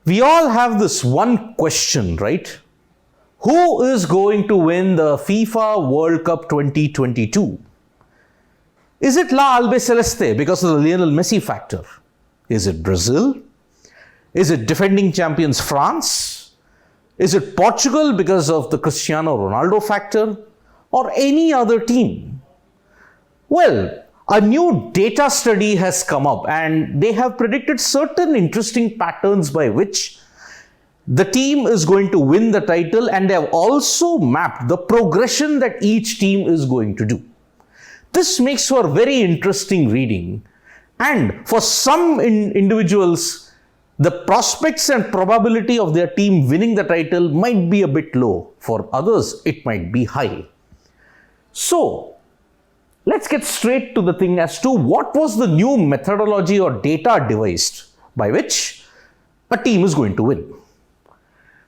We all have this one question, right? Who is going to win the FIFA World Cup 2022? Is it La Albiceleste because of the Lionel Messi factor? Is it Brazil? Is it defending champions France? Is it Portugal because of the Cristiano Ronaldo factor? Or any other team? Well, a new data study has come up and they have predicted certain interesting patterns by which the team is going to win the title, and they have also mapped the progression that each team is going to do. This makes for very interesting reading, and for some individuals, the prospects and probability of their team winning the title might be a bit low. For others, it might be high. So, let's get straight to the thing as to what was the new methodology or data devised by which a team is going to win.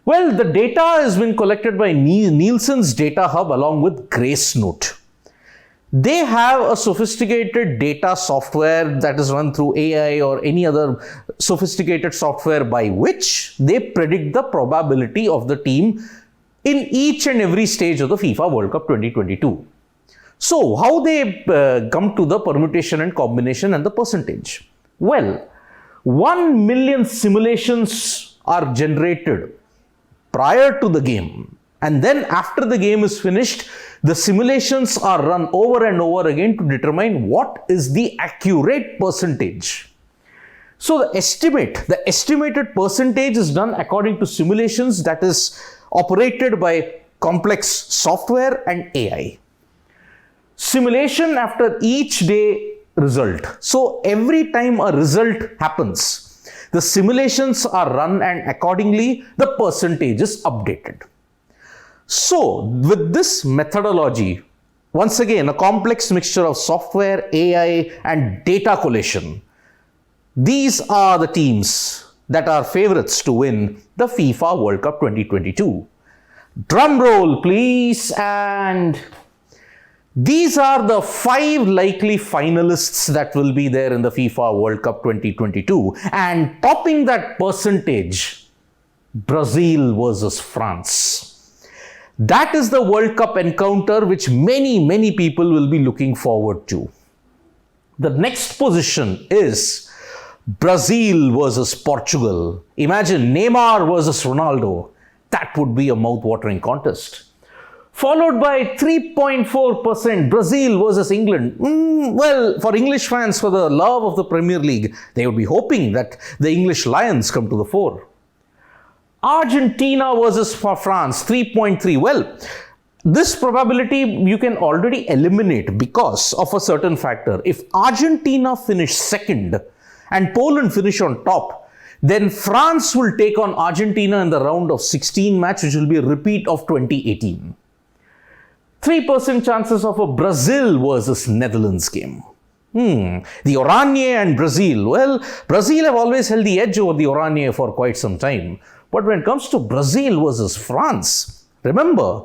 Well, the data has been collected by Nielsen's Data Hub along with Gracenote. They have a sophisticated data software that is run through AI or any other sophisticated software by which they predict the probability of the team in each and every stage of the FIFA World Cup 2022. So, how they come to the permutation and combination and the percentage? Well, 1 million simulations are generated prior to the game, and then after the game is finished, the simulations are run over and over again to determine what is the accurate percentage. So the estimated percentage is done according to simulations that is operated by complex software and AI. Simulation after each day result. So every time a result happens, the simulations are run and accordingly the percentage is updated. So with this methodology, once again a complex mixture of software, AI and data collation, these are the teams that are favorites to win the FIFA World Cup 2022. Drum roll please, and these are the 5 likely finalists that will be there in the FIFA World Cup 2022, and topping that percentage, Brazil versus France. That is the World Cup encounter which many people will be looking forward to. The next position is Brazil versus Portugal. Imagine Neymar versus Ronaldo. That would be a mouth-watering contest. Followed by 3.4% Brazil versus England. Well, for English fans, for the love of the Premier League, they would be hoping that the English Lions come to the fore. Argentina versus France, 3.3. Well, this probability you can already eliminate because of a certain factor. If Argentina finish second and Poland finish on top, then France will take on Argentina in the round of 16 match, which will be a repeat of 2018. 3% chances of a Brazil versus Netherlands game. The Oranje and Brazil. Well, Brazil have always held the edge over the Oranje for quite some time. But when it comes to Brazil versus France, remember,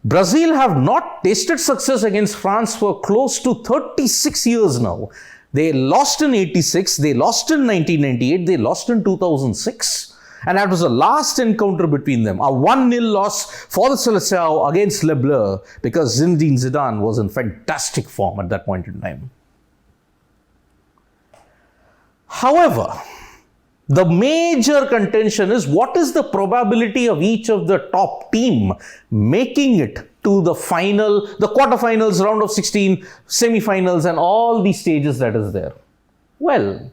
Brazil have not tasted success against France for close to 36 years now. They lost in 86, they lost in 1998, they lost in 2006. And that was the last encounter between them. A 1-0 loss for the Seleção against Le Bleu because Zinedine Zidane was in fantastic form at that point in time. However, the major contention is what is the probability of each of the top team making it to the final, the quarterfinals, round of 16, semi-finals and all the stages that is there. Well,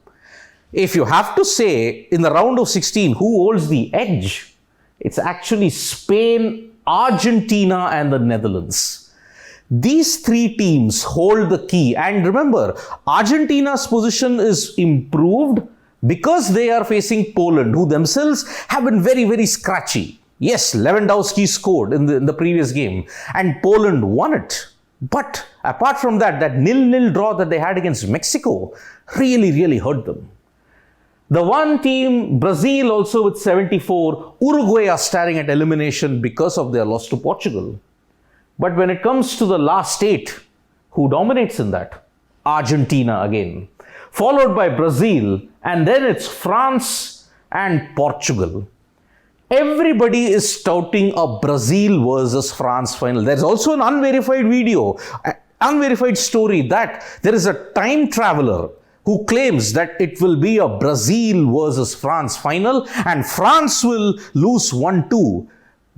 if you have to say in the round of 16 who holds the edge, it's actually Spain, Argentina and the Netherlands. These 3 teams hold the key, and remember, Argentina's position is improved because they are facing Poland, who themselves have been very scratchy. Yes, Lewandowski scored in the previous game and Poland won it. But apart from that 0-0 draw that they had against Mexico really hurt them. The one team, Brazil, also with 74, Uruguay are staring at elimination because of their loss to Portugal. But when it comes to the last 8, who dominates in that? Argentina again, followed by Brazil, and then it's France and Portugal. Everybody is touting a Brazil versus France final. There's also an unverified video, unverified story that there is a time traveler who claims that it will be a Brazil versus France final and France will lose 1-2.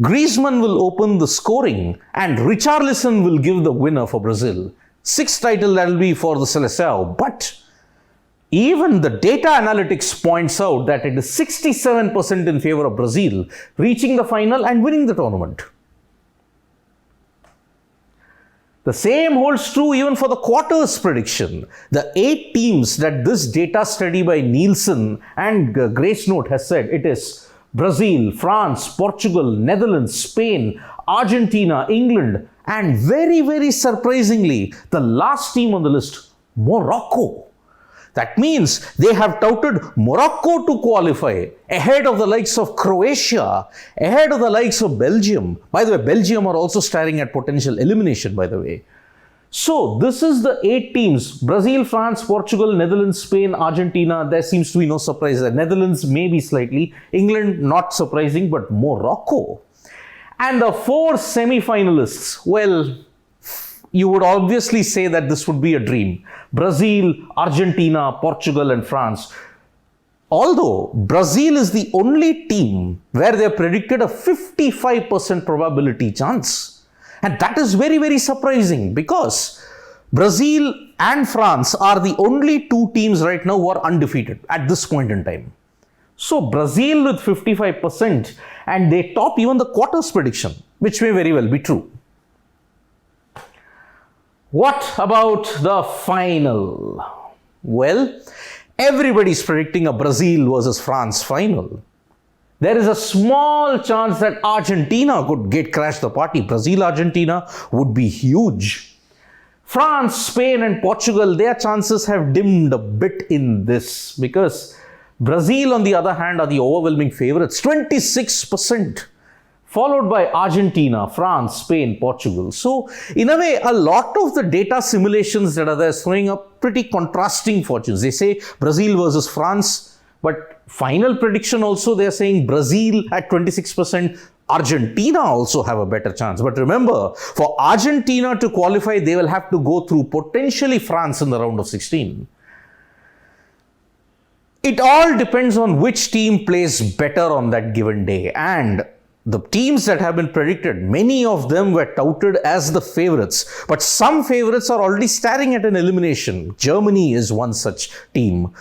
Griezmann will open the scoring and Richarlison will give the winner for Brazil. Sixth title that will be for the Seleção. But even the data analytics points out that it is 67% in favor of Brazil reaching the final and winning the tournament. The same holds true even for the quarters prediction. The 8 teams that this data study by Nielsen and Grace Note has said, it is Brazil, France, Portugal, Netherlands, Spain, Argentina, England, and very, very surprisingly, the last team on the list, Morocco. That means they have touted Morocco to qualify ahead of the likes of Croatia, ahead of the likes of Belgium. By the way, Belgium are also staring at potential elimination, by the way. So this is the 8 teams, Brazil, France, Portugal, Netherlands, Spain, Argentina. There seems to be no surprise there. Netherlands maybe slightly, England not surprising, but Morocco. And the 4 semi-finalists, well, you would obviously say that this would be a dream. Brazil, Argentina, Portugal and France. Although Brazil is the only team where they predicted a 55% probability chance. And that is very, very surprising because Brazil and France are the only 2 teams right now who are undefeated at this point in time. So Brazil with 55% and they top even the quarters prediction, which may very well be true. What about the final? Well, everybody's predicting a Brazil versus France final. There is a small chance that Argentina could crash the party. Brazil-Argentina would be huge. France, Spain and Portugal, their chances have dimmed a bit in this because Brazil, on the other hand, are the overwhelming favorites, 26%. Followed by Argentina, France, Spain, Portugal. So, in a way, a lot of the data simulations that are there throwing up pretty contrasting fortunes. They say Brazil versus France, but final prediction also they are saying Brazil at 26%, Argentina also have a better chance. But remember, for Argentina to qualify, they will have to go through potentially France in the round of 16. It all depends on which team plays better on that given day. And the teams that have been predicted, many of them were touted as the favorites. But some favorites are already staring at an elimination. Germany is one such team.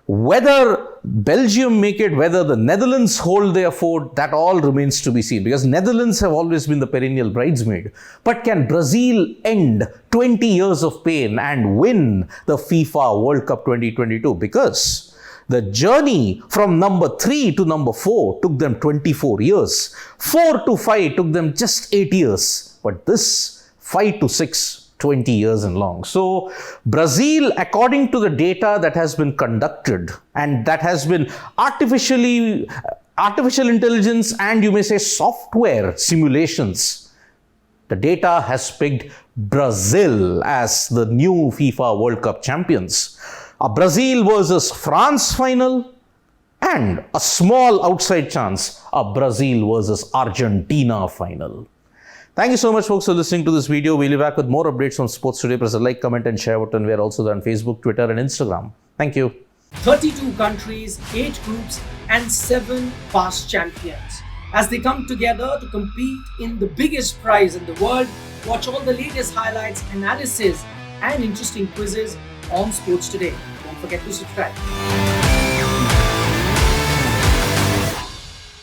Whether Belgium make it, whether the Netherlands hold their fort, that all remains to be seen. Because Netherlands have always been the perennial bridesmaid. But can Brazil end 20 years of pain and win the FIFA World Cup 2022? Because the journey from number 3 to number 4 took them 24 years. 4 to 5 took them just 8 years. But this 5 to 6, 20 years and long. So Brazil, according to the data that has been conducted and that has been artificial intelligence and you may say software simulations, the data has picked Brazil as the new FIFA World Cup champions. A Brazil versus France final and a small outside chance, a Brazil versus Argentina final. Thank you so much folks for listening to this video. We'll be back with more updates on sports today. Press the like, comment and share button. We are also there on Facebook, Twitter and Instagram. Thank you. 32 countries, 8 groups and 7 past champions. As they come together to compete in the biggest prize in the world, watch all the latest highlights, analysis and interesting quizzes on Sports Today. Don't forget to subscribe.